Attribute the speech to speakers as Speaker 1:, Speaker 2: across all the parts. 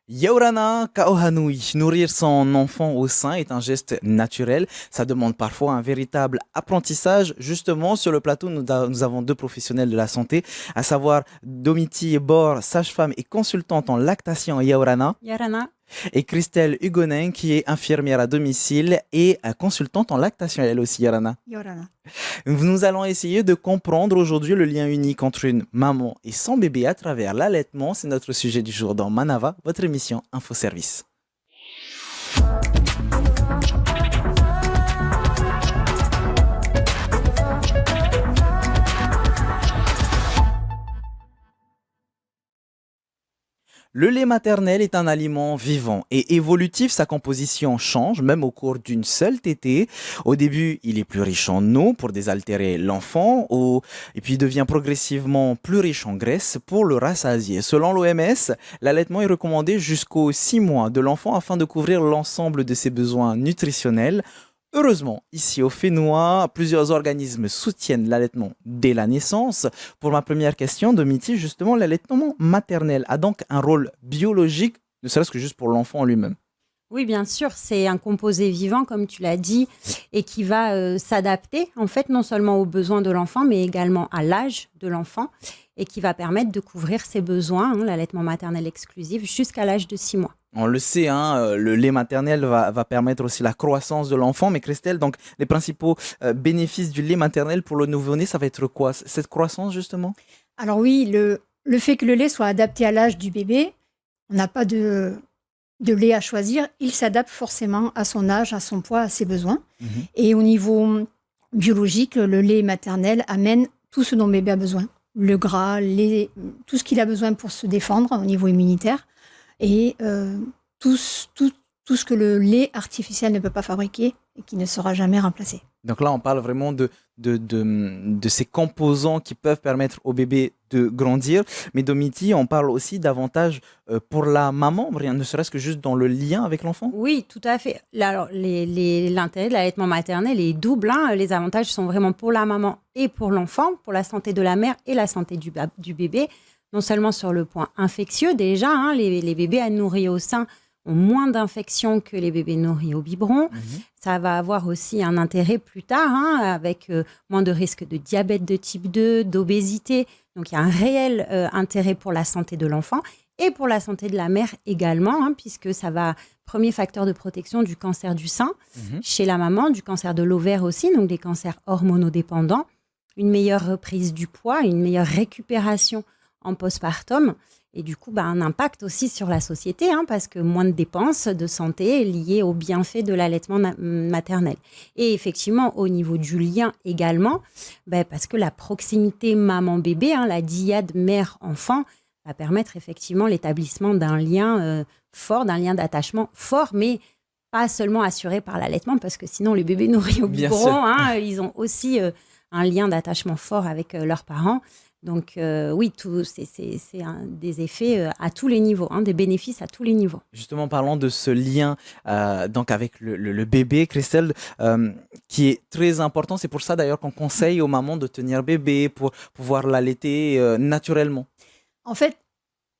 Speaker 1: Yaurana Kaohanui, nourrir son enfant au sein est un geste naturel. Ça demande parfois un véritable apprentissage. Justement, sur le plateau, nous avons deux professionnels de la santé, à savoir Domiti Bor, sage-femme et consultante en lactation Yaurana,
Speaker 2: Yarana.
Speaker 1: et Christelle Hugonin, qui est infirmière à domicile et consultante en lactation, elle aussi, Yaurana.
Speaker 2: Yorana.
Speaker 1: Nous allons essayer de comprendre aujourd'hui le lien unique entre une maman et son bébé à travers l'allaitement. C'est notre sujet du jour dans Manava, votre émission Info Service. Le lait maternel est un aliment vivant et évolutif. Sa composition change même au cours d'une seule tétée. Au début, il est plus riche en eau pour désaltérer l'enfant et puis il devient progressivement plus riche en graisse pour le rassasier. Selon l'OMS, l'allaitement est recommandé jusqu'aux 6 mois de l'enfant afin de couvrir l'ensemble de ses besoins nutritionnels. Heureusement, ici au Fénois, plusieurs organismes soutiennent l'allaitement dès la naissance. Pour ma première question, Domiti, justement, l'allaitement maternel a donc un rôle biologique, ne serait-ce que juste pour l'enfant en lui-même.
Speaker 2: Oui, bien sûr, c'est un composé vivant, comme tu l'as dit, et qui va s'adapter, en fait, non seulement aux besoins de l'enfant, mais également à l'âge de l'enfant, et qui va permettre de couvrir ses besoins, l'allaitement maternel exclusif, jusqu'à l'âge de 6 mois.
Speaker 1: On le sait, le lait maternel va permettre aussi la croissance de l'enfant. Mais Christelle, donc les principaux bénéfices du lait maternel pour le nouveau-né, ça va être quoi? Cette croissance, justement?
Speaker 3: Alors oui, le fait que le lait soit adapté à l'âge du bébé, on n'a pas de lait à choisir. Il s'adapte forcément à son âge, à son poids, à ses besoins. Et au niveau biologique, le lait maternel amène tout ce dont le bébé a besoin. Le gras, tout ce qu'il a besoin pour se défendre au niveau immunitaire. Et tout ce que le lait artificiel ne peut pas fabriquer et qui ne sera jamais remplacé.
Speaker 1: Donc là, on parle vraiment de ces composants qui peuvent permettre au bébé de grandir. Mais Domiti, on parle aussi davantage pour la maman, rien ne serait-ce que juste dans le lien avec l'enfant.
Speaker 2: Oui, tout à fait. Là, alors, l'intérêt de l'allaitement maternel est double. Les avantages sont vraiment pour la maman et pour l'enfant, pour la santé de la mère et la santé du bébé. Non seulement sur le point infectieux, déjà, les bébés à nourrir au sein ont moins d'infections que les bébés nourris au biberon. Ça va avoir aussi un intérêt plus tard, avec moins de risques de diabète de type 2, d'obésité. Donc, il y a un réel intérêt pour la santé de l'enfant et pour la santé de la mère également, puisque ça va, premier facteur de protection du cancer du sein chez la maman, du cancer de l'ovaire aussi, donc des cancers hormonodépendants, une meilleure reprise du poids, une meilleure récupération en postpartum, et du coup, un impact aussi sur la société, parce que moins de dépenses de santé liées aux bienfaits de l'allaitement maternel. Et effectivement, au niveau du lien également, parce que la proximité maman-bébé, la dyade mère-enfant, va permettre effectivement l'établissement d'un lien fort, d'un lien d'attachement fort, mais pas seulement assuré par l'allaitement, parce que sinon, les bébés nourris au biberon, ils ont aussi un lien d'attachement fort avec leurs parents. Donc oui, c'est des effets à tous les niveaux, des bénéfices à tous les niveaux.
Speaker 1: Justement, parlons de ce lien donc avec le bébé, Christelle, qui est très important. C'est pour ça d'ailleurs qu'on conseille aux mamans de tenir bébé pour pouvoir l'allaiter naturellement.
Speaker 3: En fait,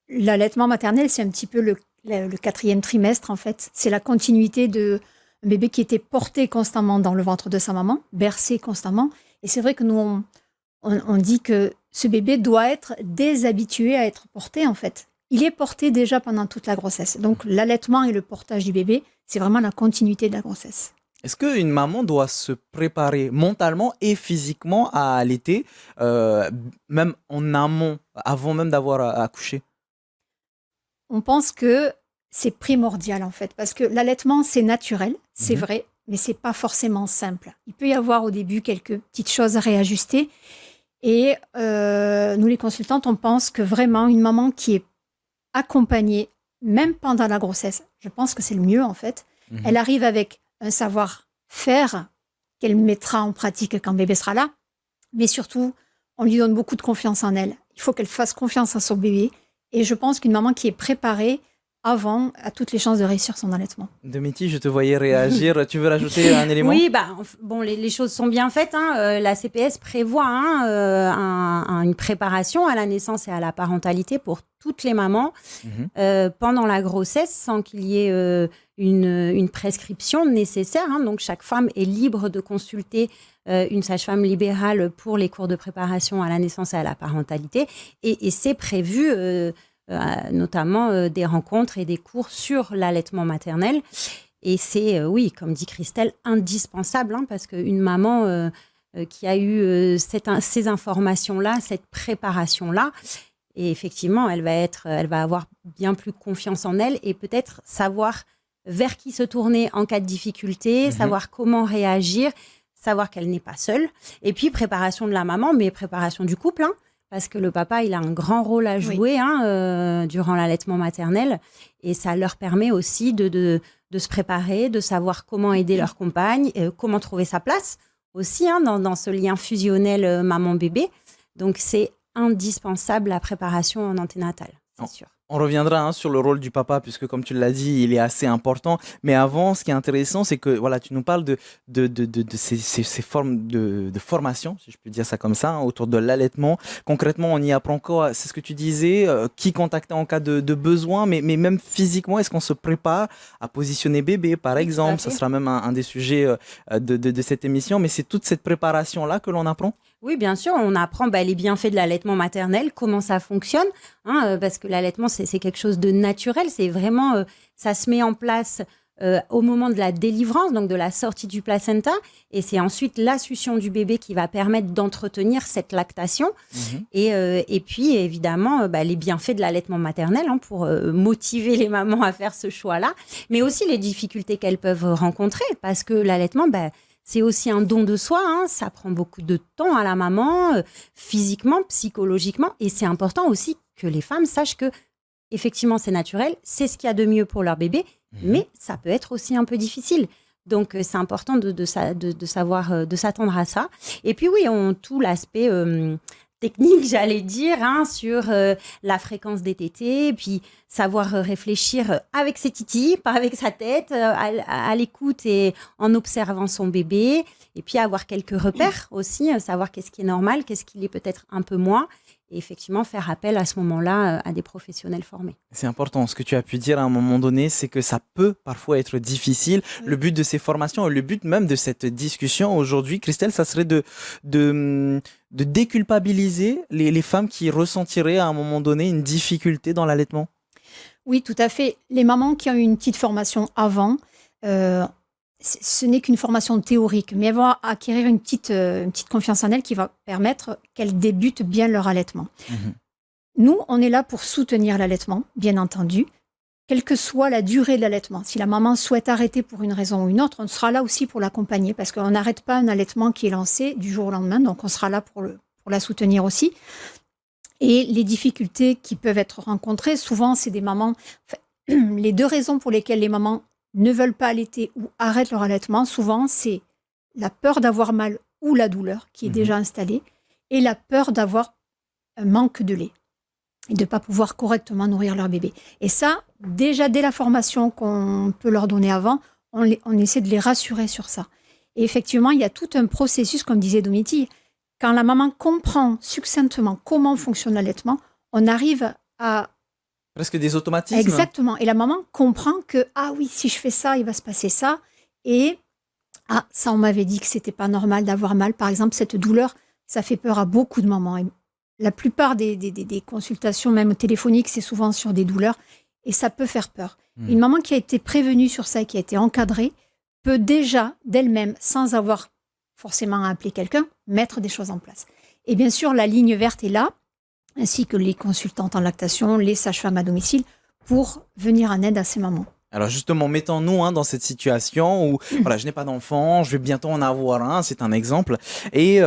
Speaker 3: l'allaitement maternel, c'est un petit peu le 4e trimestre, en fait. C'est la continuité d'un bébé qui était porté constamment dans le ventre de sa maman, bercé constamment. Et c'est vrai que nous, on dit que ce bébé doit être déshabitué à être porté, en fait. Il est porté déjà pendant toute la grossesse. Donc, l'allaitement et le portage du bébé, c'est vraiment la continuité de la grossesse.
Speaker 1: Est-ce qu'une maman doit se préparer mentalement et physiquement à allaiter, même en amont, avant même d'avoir accouché?
Speaker 3: On pense que c'est primordial, en fait, parce que l'allaitement, c'est naturel, c'est vrai, mais c'est pas forcément simple. Il peut y avoir au début quelques petites choses à réajuster. Et nous, les consultantes, on pense que vraiment une maman qui est accompagnée, même pendant la grossesse, je pense que c'est le mieux en fait, elle arrive avec un savoir-faire qu'elle mettra en pratique quand bébé sera là, mais surtout, on lui donne beaucoup de confiance en elle. Il faut qu'elle fasse confiance à son bébé. Et je pense qu'une maman qui est préparée avant a toutes les chances de réussir son allaitement.
Speaker 1: Domiti, je te voyais réagir. Tu veux rajouter un élément?
Speaker 2: Oui, bon, les choses sont bien faites. La CPS prévoit une préparation à la naissance et à la parentalité pour toutes les mamans pendant la grossesse, sans qu'il y ait une prescription nécessaire. Donc, chaque femme est libre de consulter une sage-femme libérale pour les cours de préparation à la naissance et à la parentalité. Et c'est prévu... notamment des rencontres et des cours sur l'allaitement maternel. Et c'est, oui, comme dit Christelle, indispensable, parce qu'une maman qui a eu ces informations-là, cette préparation-là, et effectivement, elle va avoir bien plus confiance en elle et peut-être savoir vers qui se tourner en cas de difficulté, savoir comment réagir, savoir qu'elle n'est pas seule. Et puis, préparation de la maman, mais préparation du couple, parce que le papa, il a un grand rôle à jouer durant l'allaitement maternel. Et ça leur permet aussi de se préparer, de savoir comment aider leur compagne, comment trouver sa place aussi dans ce lien fusionnel maman-bébé. Donc, c'est indispensable la préparation en anténatal, c'est sûr.
Speaker 1: On reviendra sur le rôle du papa, puisque comme tu l'as dit, il est assez important. Mais avant, ce qui est intéressant, c'est que voilà, tu nous parles de ces formes de formation, si je peux dire ça comme ça, autour de l'allaitement. Concrètement, on y apprend quoi? C'est ce que tu disais, qui contacter en cas de besoin, mais même physiquement, est-ce qu'on se prépare à positionner bébé, par exemple? Ça sera même un des sujets de cette émission, mais c'est toute cette préparation-là que l'on apprend?
Speaker 2: Oui, bien sûr, on apprend les bienfaits de l'allaitement maternel, comment ça fonctionne, parce que l'allaitement, c'est quelque chose de naturel, c'est vraiment, ça se met en place au moment de la délivrance, donc de la sortie du placenta, et c'est ensuite la succion du bébé qui va permettre d'entretenir cette lactation, et puis évidemment, les bienfaits de l'allaitement maternel pour motiver les mamans à faire ce choix-là, mais aussi les difficultés qu'elles peuvent rencontrer, parce que l'allaitement, c'est aussi un don de soi, ça prend beaucoup de temps à la maman, physiquement, psychologiquement, et c'est important aussi que les femmes sachent que, effectivement, c'est naturel, c'est ce qu'il y a de mieux pour leur bébé, mais ça peut être aussi un peu difficile. Donc, c'est important de savoir, de s'attendre à ça. Et puis, oui, tout l'aspect technique, j'allais dire, sur la fréquence des tétés, puis savoir réfléchir avec ses titis, pas avec sa tête, à l'écoute et en observant son bébé, et puis avoir quelques repères aussi, savoir qu'est-ce qui est normal, qu'est-ce qui l'est peut-être un peu moins, et effectivement faire appel à ce moment-là à des professionnels formés. C'est important. Ce que tu as pu dire à un moment donné, c'est que ça peut parfois être difficile. Oui. Le but de ces formations, le but même de cette discussion aujourd'hui, Christelle, ça serait de déculpabiliser les femmes qui ressentiraient à un moment donné une difficulté dans l'allaitement.
Speaker 3: Oui, tout à fait. Les mamans qui ont eu une petite formation avant, ce n'est qu'une formation théorique, mais elles vont acquérir une petite confiance en elles qui va permettre qu'elles débutent bien leur allaitement. Nous, on est là pour soutenir l'allaitement, bien entendu, quelle que soit la durée de l'allaitement. Si la maman souhaite arrêter pour une raison ou une autre, on sera là aussi pour l'accompagner, parce qu'on n'arrête pas un allaitement qui est lancé du jour au lendemain, donc on sera là pour la soutenir aussi. Et les difficultés qui peuvent être rencontrées, souvent, c'est des mamans... les deux raisons pour lesquelles les mamans ne veulent pas allaiter ou arrêtent leur allaitement, souvent, c'est la peur d'avoir mal ou la douleur qui est déjà installée, et la peur d'avoir un manque de lait et de ne pas pouvoir correctement nourrir leur bébé. Et ça, déjà dès la formation qu'on peut leur donner avant, on essaie de les rassurer sur ça. Et effectivement, il y a tout un processus, comme disait Domiti. Quand la maman comprend succinctement comment fonctionne l'allaitement, on arrive à...
Speaker 1: Presque des automatismes.
Speaker 3: Exactement. Et la maman comprend que, ah oui, si je fais ça, il va se passer ça. Et, ça, on m'avait dit que c'était pas normal d'avoir mal. Par exemple, cette douleur, ça fait peur à beaucoup de mamans. Et la plupart des consultations, même téléphoniques, c'est souvent sur des douleurs. Et ça peut faire peur. Une maman qui a été prévenue sur ça et qui a été encadrée peut déjà, d'elle-même, sans avoir forcément à appeler quelqu'un, mettre des choses en place. Et bien sûr, la ligne verte est là, ainsi que les consultantes en lactation, les sages-femmes à domicile, pour venir en aide à ces mamans.
Speaker 1: Alors justement, mettons-nous dans cette situation où je n'ai pas d'enfant, je vais bientôt en avoir un, c'est un exemple, et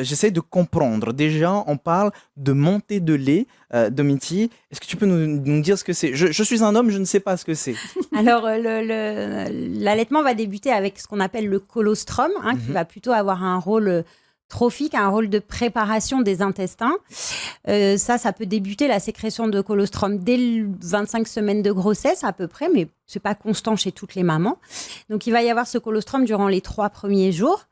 Speaker 1: j'essaie de comprendre. Déjà, on parle de montée de lait. Domiti, est-ce que tu peux nous dire ce que c'est? Je suis un homme, je ne sais pas ce que c'est.
Speaker 2: Alors, l'allaitement va débuter avec ce qu'on appelle le colostrum, qui va plutôt avoir un rôle trophique a un rôle de préparation des intestins. Ça peut débuter la sécrétion de colostrum dès les 25 semaines de grossesse à peu près, mais c'est pas constant chez toutes les mamans. Donc, il va y avoir ce colostrum durant les 3 premiers jours.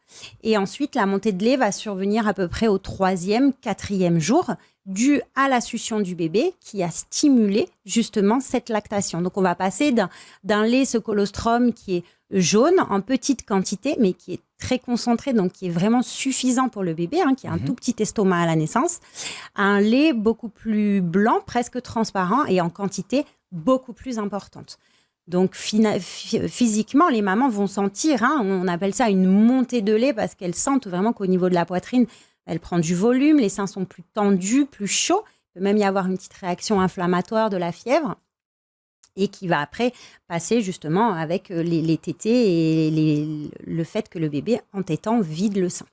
Speaker 2: Et ensuite, la montée de lait va survenir à peu près au 3e, 4e jour, dû à la succion du bébé qui a stimulé justement cette lactation. Donc, on va passer d'un lait, ce colostrum qui est jaune en petite quantité, mais qui est très concentré, donc qui est vraiment suffisant pour le bébé, qui a un tout petit estomac à la naissance, à un lait beaucoup plus blanc, presque transparent et en quantité beaucoup plus importante. Donc, physiquement, les mamans vont sentir, on appelle ça une montée de lait parce qu'elles sentent vraiment qu'au niveau de la poitrine, elle prend du volume, les seins sont plus tendus, plus chauds. Il peut même y avoir une petite réaction inflammatoire de la fièvre et qui va après passer justement avec les tétés et le fait que le bébé, en tétant, vide le sein.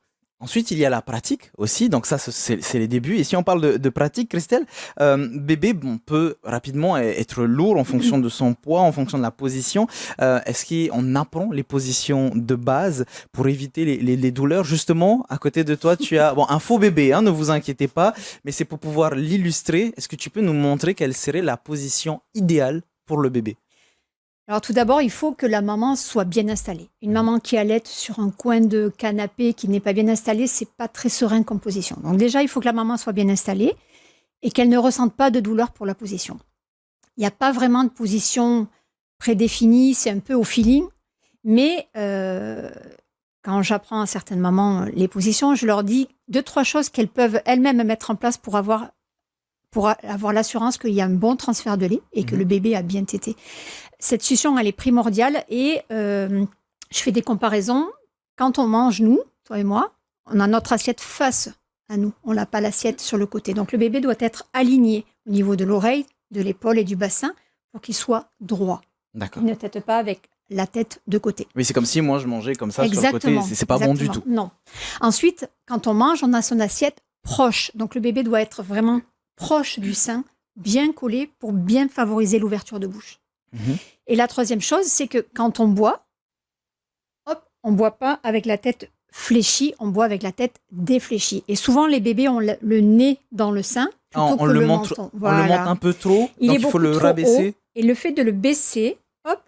Speaker 1: Ensuite, il y a la pratique aussi, donc ça, c'est les débuts. Et si on parle de pratique, Christelle, bébé peut rapidement être lourd en fonction de son poids, en fonction de la position. Est-ce qu'on apprend les positions de base pour éviter les douleurs? Justement, à côté de toi, tu as un faux bébé, ne vous inquiétez pas, mais c'est pour pouvoir l'illustrer. Est-ce que tu peux nous montrer quelle serait la position idéale pour le bébé?
Speaker 3: Alors tout d'abord, il faut que la maman soit bien installée. Une maman qui allaite sur un coin de canapé qui n'est pas bien installée, c'est pas très serein comme position. Donc déjà, il faut que la maman soit bien installée et qu'elle ne ressente pas de douleur pour la position. Il n'y a pas vraiment de position prédéfinie, c'est un peu au feeling. Mais quand j'apprends à certaines mamans les positions, je leur dis 2-3 choses qu'elles peuvent elles-mêmes mettre en place pour avoir l'assurance qu'il y a un bon transfert de lait et que le bébé a bien tété. Cette succion, elle est primordiale et je fais des comparaisons. Quand on mange, nous, toi et moi, on a notre assiette face à nous. On n'a pas l'assiette sur le côté. Donc, le bébé doit être aligné au niveau de l'oreille, de l'épaule et du bassin pour qu'il soit droit.
Speaker 1: D'accord.
Speaker 3: Il ne tète pas avec la tête de côté.
Speaker 1: Oui, c'est comme si moi, je mangeais comme ça
Speaker 3: Exactement,
Speaker 1: sur le côté. C'est pas bon du tout.
Speaker 3: Non. Ensuite, quand on mange, on a son assiette proche. Donc, le bébé doit être vraiment proche du sein, bien collé pour bien favoriser l'ouverture de bouche. Et la troisième chose, c'est que quand on boit, on ne boit pas avec la tête fléchie, on boit avec la tête défléchie. Et souvent, les bébés ont le nez dans le sein plutôt que le menton.
Speaker 1: Voilà. On le monte un peu trop,
Speaker 3: il
Speaker 1: faut le rabaisser.
Speaker 3: Haut, et le fait de le baisser,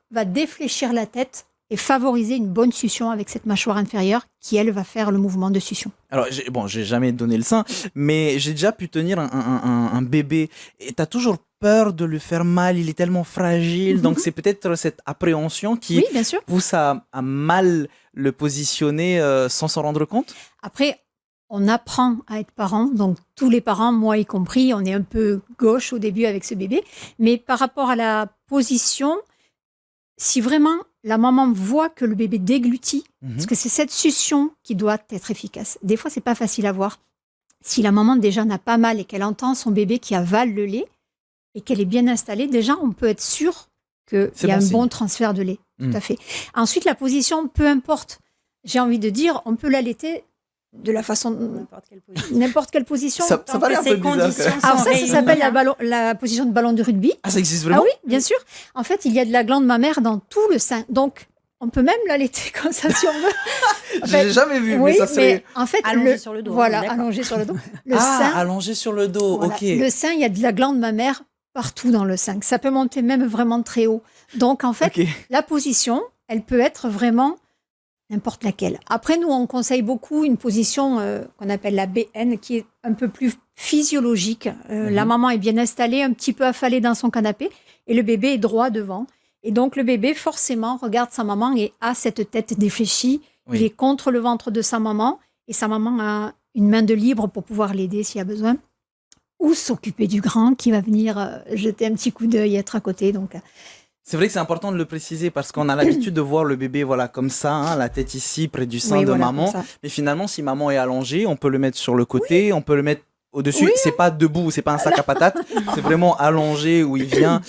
Speaker 3: va défléchir la tête et favoriser une bonne succion avec cette mâchoire inférieure qui, elle, va faire le mouvement de succion. Alors,
Speaker 1: j'ai jamais donné le sein, mais j'ai déjà pu tenir un bébé. Et tu as toujours peur de le faire mal, il est tellement fragile. Donc, c'est peut-être cette appréhension qui pousse à mal le positionner sans s'en rendre compte.
Speaker 3: Après, on apprend à être parent. Donc, tous les parents, moi y compris, on est un peu gauche au début avec ce bébé. Mais par rapport à la position, si vraiment la maman voit que le bébé déglutit, parce que c'est cette succion qui doit être efficace. Des fois, c'est pas facile à voir. Si la maman déjà n'a pas mal et qu'elle entend son bébé qui avale le lait et qu'elle est bien installée, déjà, on peut être sûr qu'il y a un bon transfert de lait. Tout à fait. Ensuite, la position, peu importe. J'ai envie de dire, on peut l'allaiter de la façon... N'importe quelle position.
Speaker 1: Ça paraît un peu bizarre.
Speaker 3: Alors ça s'appelle la position de ballon de rugby.
Speaker 1: Ah, ça existe vraiment?
Speaker 3: Ah oui, bien sûr. En fait, il y a de la glande mammaire dans tout le sein. Donc, on peut même l'allaiter comme ça si on veut.
Speaker 1: J'ai jamais vu,
Speaker 3: oui,
Speaker 1: mais ça serait...
Speaker 3: en fait,
Speaker 2: allongé sur le dos.
Speaker 3: Voilà, allongé sur le dos. Le sein,
Speaker 1: allongé sur le dos,
Speaker 3: voilà,
Speaker 1: ok.
Speaker 3: Le sein, il y a de la glande mammaire partout dans le sein. Ça peut monter même vraiment très haut. Donc, en fait, la position, elle peut être vraiment n'importe laquelle. Après, nous, on conseille beaucoup une position qu'on appelle la BN, qui est un peu plus physiologique. La maman est bien installée, un petit peu affalée dans son canapé, et le bébé est droit devant. Et donc, le bébé, forcément, regarde sa maman et a cette tête défléchie. Oui. Il est contre le ventre de sa maman, et sa maman a une main de libre pour pouvoir l'aider s'il y a besoin. Ou s'occuper du grand qui va venir jeter un petit coup d'œil, être à côté. Donc...
Speaker 1: C'est vrai que c'est important de le préciser parce qu'on a l'habitude de voir le bébé comme ça, la tête ici, près du sein de maman. Mais finalement, si maman est allongée, on peut le mettre sur le côté, on peut le mettre au-dessus. Oui. C'est pas debout, c'est pas un sac à patates. C'est vraiment allongé où il vient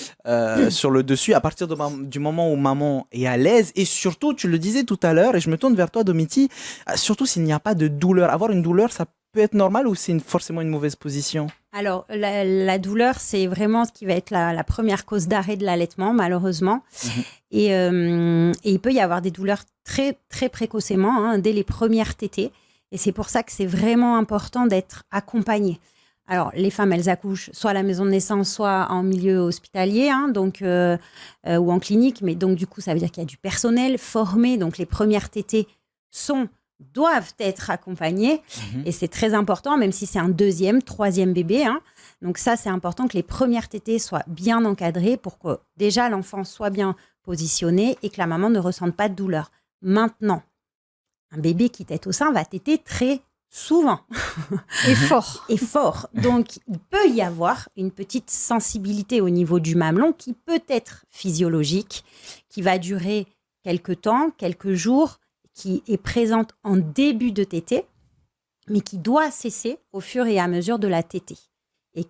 Speaker 1: sur le dessus. À partir du moment où maman est à l'aise, et surtout, tu le disais tout à l'heure, et je me tourne vers toi, Domiti, surtout s'il n'y a pas de douleur. Avoir une douleur, ça peut être normal ou c'est forcément une mauvaise position?
Speaker 2: Alors, la douleur, c'est vraiment ce qui va être la première cause d'arrêt de l'allaitement, malheureusement. Et il peut y avoir des douleurs très, très précocement, dès les premières tétées. Et c'est pour ça que c'est vraiment important d'être accompagné. Alors, les femmes, elles accouchent soit à la maison de naissance, soit en milieu hospitalier, ou en clinique. Mais donc, du coup, ça veut dire qu'il y a du personnel formé. Donc, les premières tétées doivent être accompagnées. Et c'est très important, même si c'est un deuxième, troisième bébé. Donc, ça, c'est important que les premières tétées soient bien encadrées pour que déjà l'enfant soit bien positionné et que la maman ne ressente pas de douleur. Maintenant, un bébé qui tète au sein va téter très souvent.
Speaker 3: Et fort.
Speaker 2: Et fort. Donc, il peut y avoir une petite sensibilité au niveau du mamelon qui peut être physiologique, qui va durer quelques temps, quelques jours, qui est présente en début de tétée, mais qui doit cesser au fur et à mesure de la tétée. Et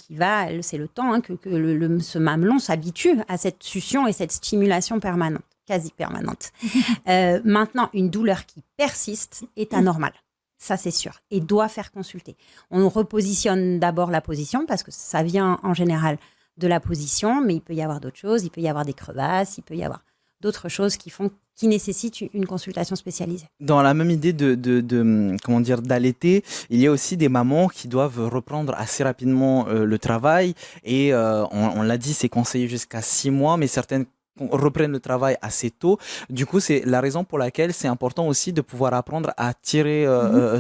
Speaker 2: c'est le temps que ce mamelon s'habitue à cette succion et cette stimulation permanente. Quasi permanente. Maintenant, une douleur qui persiste est anormale. Ça, c'est sûr. Et doit faire consulter. On repositionne d'abord la position parce que ça vient en général de la position, mais il peut y avoir d'autres choses. Il peut y avoir des crevasses, il peut y avoir d'autres choses qui nécessitent une consultation spécialisée.
Speaker 1: Dans la même idée d'allaiter, il y a aussi des mamans qui doivent reprendre assez rapidement le travail. Et on l'a dit, c'est conseillé jusqu'à 6 mois, mais certaines reprennent le travail assez tôt. Du coup, c'est la raison pour laquelle c'est important aussi de pouvoir apprendre à tirer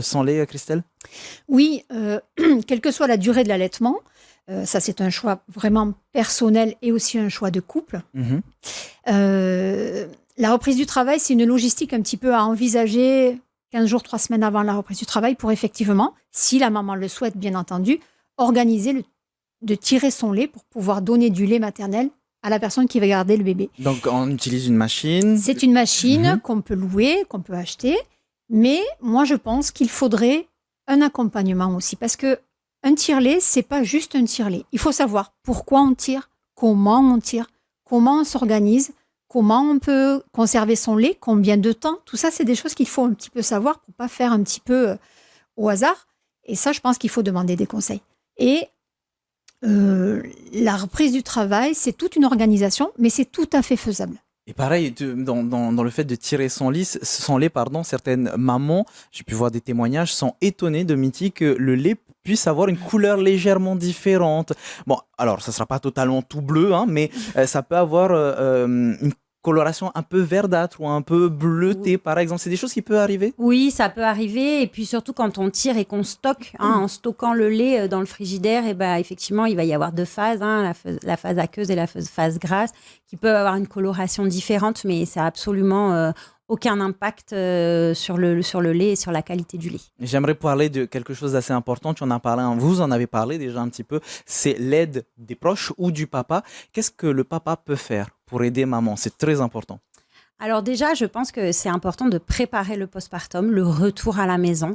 Speaker 1: son lait, Christelle.
Speaker 3: Oui, quelle que soit la durée de l'allaitement, ça c'est un choix vraiment personnel et aussi un choix de couple. La reprise du travail, c'est une logistique un petit peu à envisager 15 jours, 3 semaines avant la reprise du travail pour effectivement, si la maman le souhaite bien entendu, organiser de tirer son lait pour pouvoir donner du lait maternel à la personne qui va garder le bébé.
Speaker 1: Donc, on utilise une machine.
Speaker 3: C'est une machine qu'on peut louer, qu'on peut acheter. Mais moi, je pense qu'il faudrait un accompagnement aussi. Parce qu'un tire-lait, c'est pas juste un tire-lait. Il faut savoir pourquoi on tire, comment on s'organise, comment on peut conserver son lait, combien de temps. Tout ça, c'est des choses qu'il faut un petit peu savoir pour pas faire un petit peu au hasard. Et ça, je pense qu'il faut demander des conseils. Et la reprise du travail, c'est toute une organisation, mais c'est tout à fait faisable.
Speaker 1: Et pareil, dans le fait de tirer son lait, certaines mamans, j'ai pu voir des témoignages, sont étonnées de Mitty que le lait puisse avoir une couleur légèrement différente. Bon, alors, ça ne sera pas totalement tout bleu, mais ça peut avoir une coloration un peu verdâtre ou un peu bleutée, par exemple. C'est des choses qui peuvent arriver?
Speaker 2: Oui, ça peut arriver. Et puis surtout, quand on tire et qu'on stocke, en stockant le lait dans le frigidaire, effectivement, il va y avoir 2 phases, la phase aqueuse et la phase grasse, qui peuvent avoir une coloration différente, mais ça n'a absolument aucun impact sur le lait et sur la qualité du lait.
Speaker 1: J'aimerais parler de quelque chose d'assez important. Vous en avez parlé déjà un petit peu. C'est l'aide des proches ou du papa. Qu'est-ce que le papa peut faire pour aider maman? C'est très important.
Speaker 2: Alors déjà, je pense que c'est important de préparer le postpartum, le retour à la maison,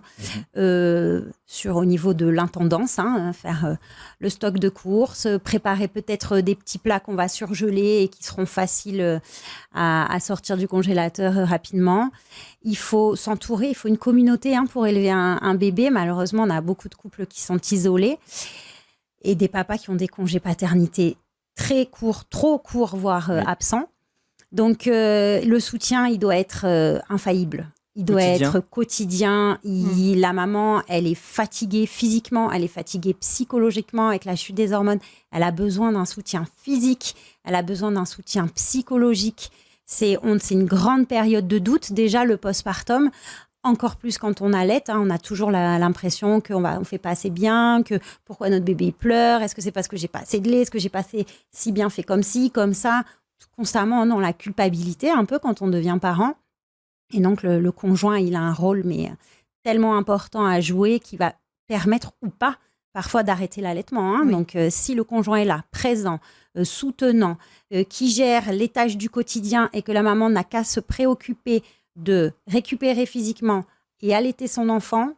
Speaker 2: au niveau de l'intendance, faire le stock de courses, préparer peut-être des petits plats qu'on va surgeler et qui seront faciles à sortir du congélateur rapidement. Il faut s'entourer, il faut une communauté pour élever un bébé. Malheureusement, on a beaucoup de couples qui sont isolés et des papas qui ont des congés paternité très courts, trop courts, voire absents. Donc, le soutien, il doit être infaillible. Il doit être quotidien. La maman, elle est fatiguée physiquement, elle est fatiguée psychologiquement avec la chute des hormones. Elle a besoin d'un soutien physique, elle a besoin d'un soutien psychologique. C'est une grande période de doute. Déjà, le postpartum, encore plus quand on allait, on a toujours l'impression qu'on ne fait pas assez bien, que pourquoi notre bébé pleure, est-ce que c'est parce que j'ai pas assez de lait, est-ce que j'ai pas assez si bien fait comme ci, comme ça. Constamment, on a la culpabilité un peu quand on devient parent. Et donc, le conjoint, il a un rôle mais tellement important à jouer qui va permettre ou pas parfois d'arrêter l'allaitement.
Speaker 3: Oui.
Speaker 2: Donc, si le conjoint est là, présent, soutenant, qui gère les tâches du quotidien et que la maman n'a qu'à se préoccuper de récupérer physiquement et allaiter son enfant,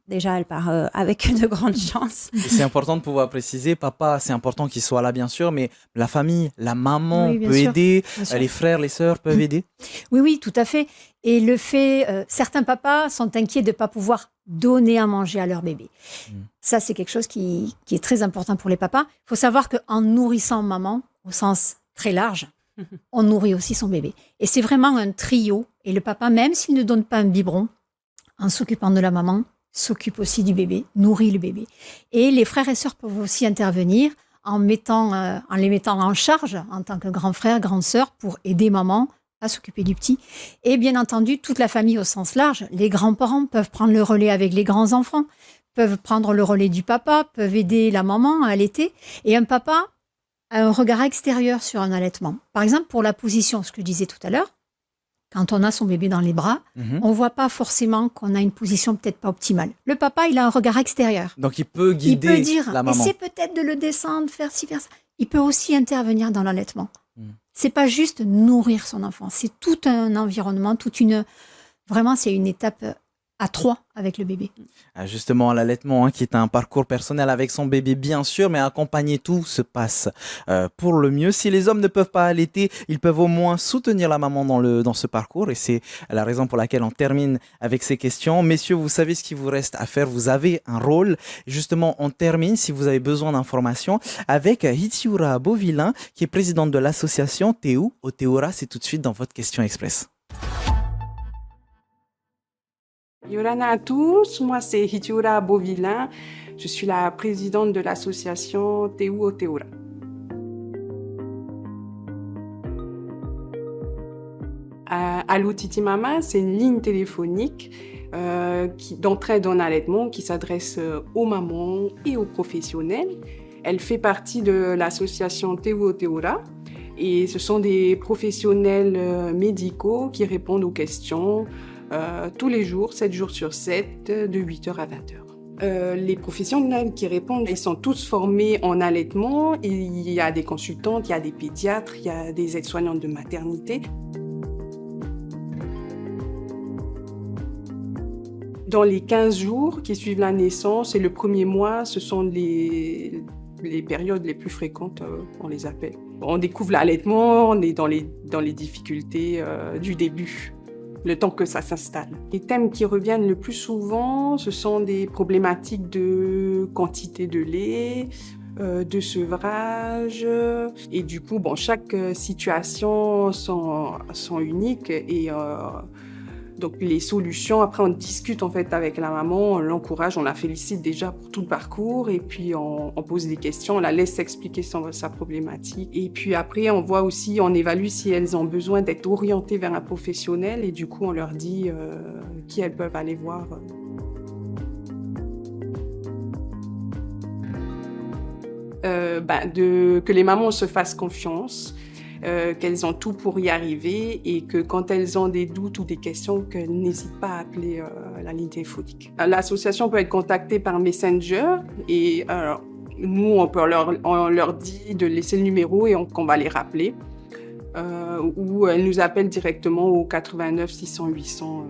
Speaker 2: déjà, elle part avec de grandes chances.
Speaker 1: Et c'est important de pouvoir préciser, papa, c'est important qu'il soit là, bien sûr, mais la famille, la maman peut aider, les frères, les sœurs peuvent aider.
Speaker 3: Oui, tout à fait. Et le fait, certains papas sont inquiets de ne pas pouvoir donner à manger à leur bébé. Ça, c'est quelque chose qui est très important pour les papas. Il faut savoir qu'en nourrissant maman, au sens très large, on nourrit aussi son bébé. Et c'est vraiment un trio. Et le papa, même s'il ne donne pas un biberon, en s'occupant de la maman, s'occupe aussi du bébé, nourrit le bébé. Et les frères et sœurs peuvent aussi intervenir en les mettant en charge en tant que grand frère, grande sœur pour aider maman à s'occuper du petit. Et bien entendu, toute la famille au sens large, les grands-parents peuvent prendre le relais avec les grands-enfants, peuvent prendre le relais du papa, peuvent aider la maman à allaiter. Et un papa a un regard extérieur sur un allaitement. Par exemple, pour la position, ce que je disais tout à l'heure, quand on a son bébé dans les bras, on ne voit pas forcément qu'on a une position peut-être pas optimale. Le papa, il a un regard extérieur.
Speaker 1: Donc, il peut guider
Speaker 3: il peut dire,
Speaker 1: la maman.
Speaker 3: essaie peut-être de le descendre, faire ci, faire ça. Il peut aussi intervenir dans l'allaitement. C'est pas juste nourrir son enfant, c'est tout un environnement, vraiment, c'est une étape à 3 avec le bébé.
Speaker 1: Justement, l'allaitement, qui est un parcours personnel avec son bébé, bien sûr, mais accompagner, tout se passe pour le mieux. Si les hommes ne peuvent pas allaiter, ils peuvent au moins soutenir la maman dans ce parcours. Et c'est la raison pour laquelle on termine avec ces questions. Messieurs, vous savez ce qu'il vous reste à faire. Vous avez un rôle. Justement, on termine, si vous avez besoin d'informations, avec Hitiura Beauvillain, qui est présidente de l'association Teu au Teura. C'est tout de suite dans votre question express.
Speaker 4: Yorana à tous, moi c'est Hitiura Beauvillain, je suis la présidente de l'association Teu au Teura. Allo Titi Mama, c'est une ligne téléphonique d'entraide en allaitement qui s'adresse aux mamans et aux professionnels. Elle fait partie de l'association Teu au Teura et ce sont des professionnels médicaux qui répondent aux questions tous les jours, 7 jours sur 7, de 8h à 20h. Les professionnels qui répondent, ils sont tous formés en allaitement. Il y a des consultantes, il y a des pédiatres, il y a des aides-soignantes de maternité. Dans les 15 jours qui suivent la naissance et le premier mois, ce sont les périodes les plus fréquentes, on les appelle. On découvre l'allaitement, on est dans les difficultés du début, le temps que ça s'installe. Les thèmes qui reviennent le plus souvent, ce sont des problématiques de quantité de lait, de sevrage. Et du coup, chaque situation sont uniques et donc les solutions, après on discute en fait avec la maman, on l'encourage, on la félicite déjà pour tout le parcours et puis on pose des questions, on la laisse expliquer sa problématique. Et puis après on voit aussi, on évalue si elles ont besoin d'être orientées vers un professionnel et du coup on leur dit qui elles peuvent aller voir. Que les mamans se fassent confiance, qu'elles ont tout pour y arriver et que quand elles ont des doutes ou des questions, qu'elles n'hésitent pas à appeler la ligne téléphonique. L'association peut être contactée par Messenger et alors, nous, on leur dit de laisser le numéro et qu'on va les rappeler. Ou elles nous appellent directement au 89 600 800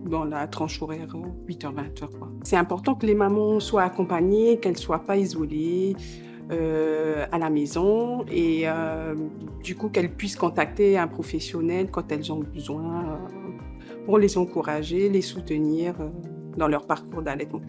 Speaker 4: dans la tranche horaire 8h-20h. C'est important que les mamans soient accompagnées, qu'elles ne soient pas isolées. À la maison et du coup qu'elles puissent contacter un professionnel quand elles ont besoin pour les encourager, les soutenir dans leur parcours d'allaitement.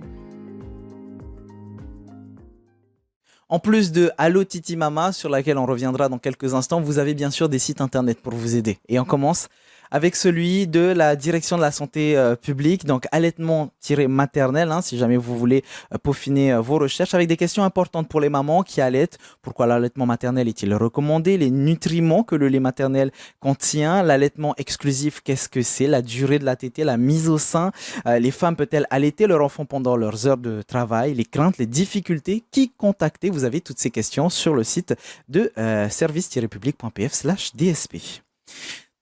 Speaker 1: En plus de Allo Titi Mama, sur laquelle on reviendra dans quelques instants, vous avez bien sûr des sites internet pour vous aider. Et on commence avec celui de la direction de la santé publique, donc allaitement-maternel, si jamais vous voulez peaufiner vos recherches, avec des questions importantes pour les mamans qui allaitent. Pourquoi l'allaitement maternel est-il recommandé? Les nutriments que le lait maternel contient, l'allaitement exclusif, qu'est-ce que c'est? La durée de la tétée, la mise au sein, les femmes peuvent-elles allaiter leur enfant pendant leurs heures de travail, les craintes, les difficultés, qui contacter? Vous avez toutes ces questions sur le site de service-public.pf/DSP.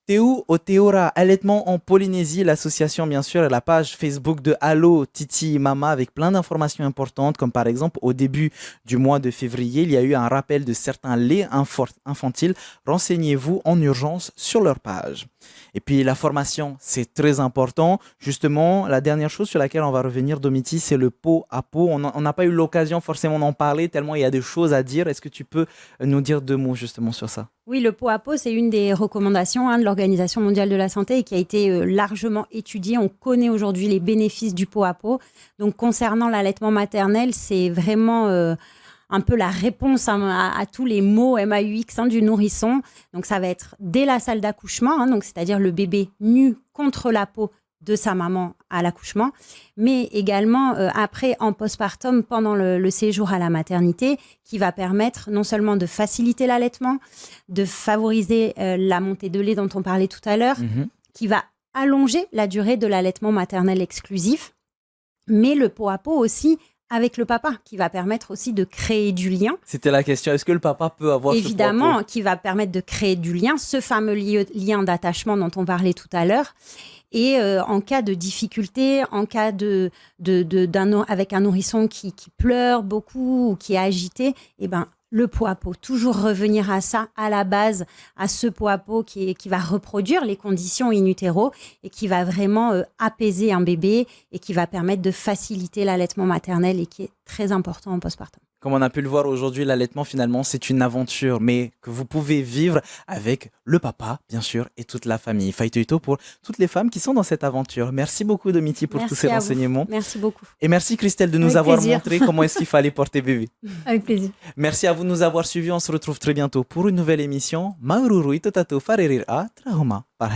Speaker 1: Teu au Teura, allaitement en Polynésie, l'association bien sûr et la page Facebook de Allo Titi Mama avec plein d'informations importantes comme par exemple au début du mois de février, il y a eu un rappel de certains laits infantiles. Renseignez-vous en urgence sur leur page. Et puis la formation, c'est très important. Justement, la dernière chose sur laquelle on va revenir, Domiti, c'est le pot à pot. On n'a pas eu l'occasion forcément d'en parler tellement il y a des choses à dire. Est-ce que tu peux nous dire 2 mots justement sur ça?
Speaker 2: Oui, le pot à pot, c'est une des recommandations de l'Organisation mondiale de la santé et qui a été largement étudiée. On connaît aujourd'hui les bénéfices du pot à pot. Donc, concernant l'allaitement maternel, c'est vraiment un peu la réponse à tous les mots MAUX du nourrisson. Donc, ça va être dès la salle d'accouchement, donc c'est-à-dire le bébé nu contre la peau de sa maman à l'accouchement, mais également après en postpartum pendant le séjour à la maternité, qui va permettre non seulement de faciliter l'allaitement, de favoriser la montée de lait dont on parlait tout à l'heure, qui va allonger la durée de l'allaitement maternel exclusif, mais le pot à pot aussi avec le papa, qui va permettre aussi de créer du lien.
Speaker 1: C'était la question. Est-ce que le papa peut avoir
Speaker 2: Évidemment, qui va permettre de créer du lien, ce fameux lien d'attachement dont on parlait tout à l'heure. Et en cas de difficulté, en cas avec un nourrisson qui pleure beaucoup ou qui est agité, eh ben, le pot à pot, toujours revenir à ça, à la base, à ce pot à pot qui va reproduire les conditions in utero et qui va vraiment apaiser un bébé et qui va permettre de faciliter l'allaitement maternel et qui est très important en postpartum.
Speaker 1: Comme on a pu le voir aujourd'hui, l'allaitement, finalement, c'est une aventure, mais que vous pouvez vivre avec le papa, bien sûr, et toute la famille. Faïtoïto pour toutes les femmes qui sont dans cette aventure. Merci beaucoup, Domiti, pour tous ces renseignements.
Speaker 2: Merci beaucoup.
Speaker 1: Et merci, Christelle, de nous avoir montré comment est-ce qu'il fallait porter bébé.
Speaker 3: Avec plaisir.
Speaker 1: Merci à vous de nous avoir suivis. On se retrouve très bientôt pour une nouvelle émission. Maururu itotato farerir a trauma par